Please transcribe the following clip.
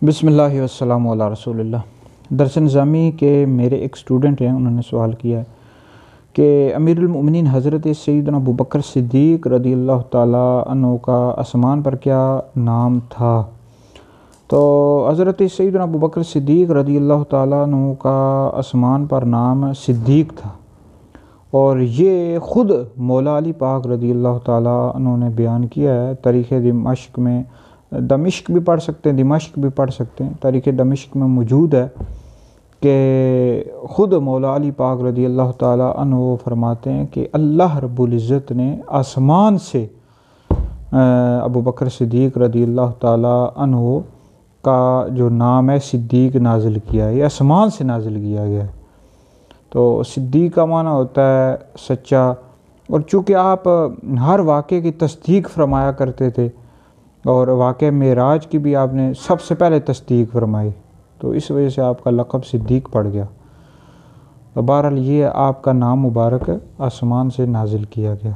بسم اللہ والسلام علی رسول اللہ۔ درس نظامی کے میرے ایک اسٹوڈنٹ ہیں، انہوں نے سوال کیا ہے کہ امیر المؤمنین حضرت سیدنا ابو بکر صدیق رضی اللہ تعالیٰ عنہ کا آسمان پر کیا نام تھا؟ تو حضرت سیدنا ابو بکر صدیق رضی اللہ تعالیٰ عنہ کا آسمان پر نام صدیق تھا، اور یہ خود مولا علی پاک رضی اللہ تعالیٰ عنہ نے بیان کیا ہے تاریخ دمشق میں۔ دمشق بھی پڑھ سکتے ہیں، دمشق بھی پڑھ سکتے ہیں، تاریخ دمشق میں موجود ہے کہ خود مولا علی پاک رضی اللہ تعالیٰ عنہ فرماتے ہیں کہ اللہ رب العزت نے آسمان سے ابو بکر صدیق رضی اللہ تعالیٰ عنہ کا جو نام ہے صدیق نازل کیا ہے، یہ آسمان سے نازل کیا گیا ہے۔ تو صدیق کا معنی ہوتا ہے سچا، اور چونکہ آپ ہر واقعے کی تصدیق فرمایا کرتے تھے، اور واقعہ معراج کی بھی آپ نے سب سے پہلے تصدیق فرمائی، تو اس وجہ سے آپ کا لقب صدیق پڑ گیا۔ تو بہرحال یہ آپ کا نام مبارک آسمان سے نازل کیا گیا۔